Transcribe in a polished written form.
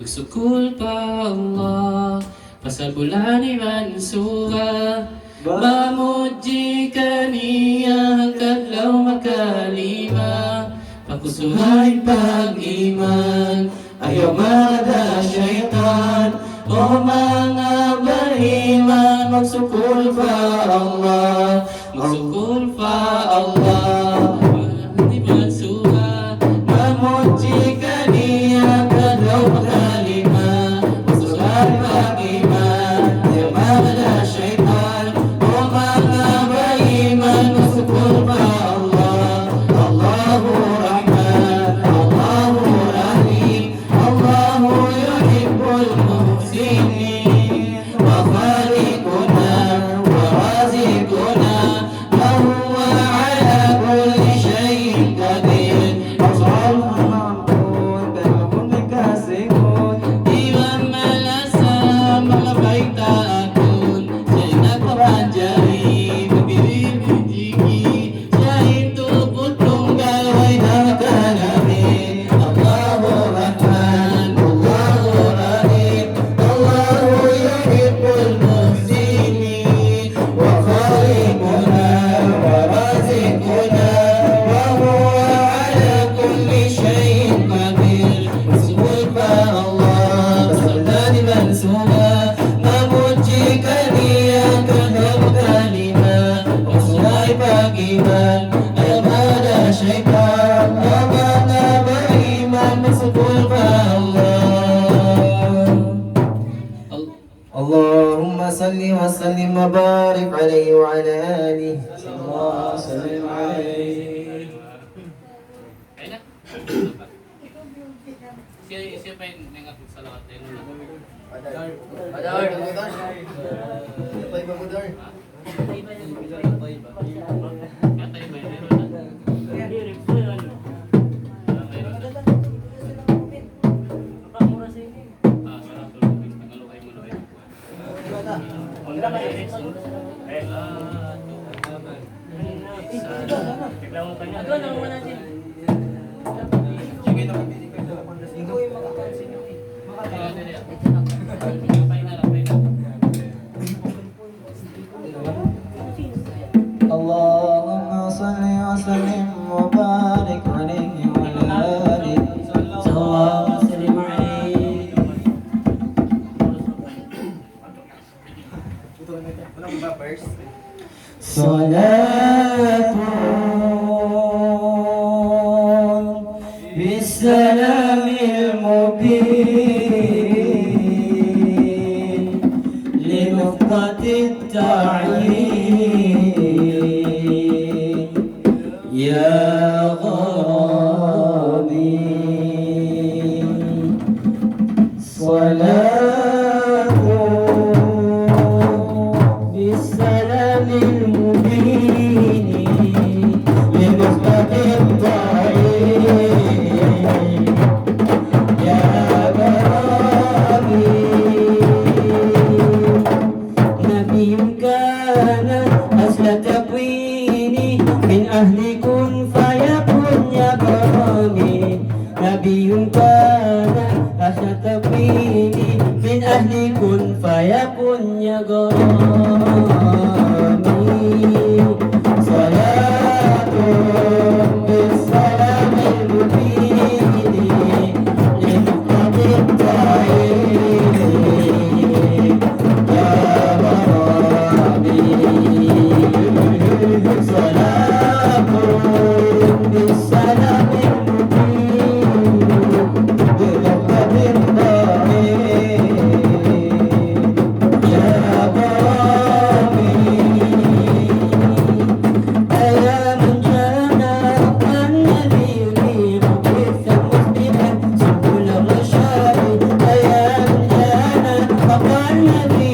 Bersukul pa Allah pasal bulan iman surah memuji kania kalau makalima pakusuhay pag-iman ayaw mada syaitan o mga beriman magsukul pa Allah magsukul pa Allah iman surah memuji kania kalau makalima pakusuhay pag-iman ayaw mada syaitan o mga beriman magsukul pa Allah Allahu Rahman Allahu Rahim Allahu yuhibbul muhsinin wa khaliquna wa raziquna wa huwa ala kulli shay'in qadir Iwan malasa mga baita akon siya'y nagpapanjari magbibig jigi siya'y tuputong gaway na kanami Allahu Rahman Allahu Rahim Allahu yuhibbul muhsinin wa khaliquna wa raziquna wa huwa ala kulli shay'in qadir Magsukul pa Allah Pasalani mansuha Mamuji kaniya Kaham kalima Pagsulay pag-iman Ayaw mada syaitan Ayaw mada beriman Magsukul pa Allah اللهم صل وسلم وبارك عليه وعلى آله صلى الله وسلم عليه. Kaya na? Siya pa yung nangapag sa lahat tayo nula. Kaya tayo ba yun? Meron na? Meron na? Sarap tulog. Nangalukay mo na اللهم صل وسلم وبارك عليه وعلى آله صلى الله وسلم عليه. صلاة بالسلام المبين لنقطة التعيين يا غرابي صلاة بالسلام المبين لنقطة التعيين يا غرابي نبي كان أصل تكويني من أهل كن فيكن يا كرامي نبي كان أصل تكويني من أهل كن فيكن يا كرامي صلاة بالسلام المبين لنقطة التعيين يا غرابي صلاة بالسلام المبين لنقطة التعيين يا غرابي أيا من كان النبي يريد مثل مسلما سبل الرشاد أيا من كان النبي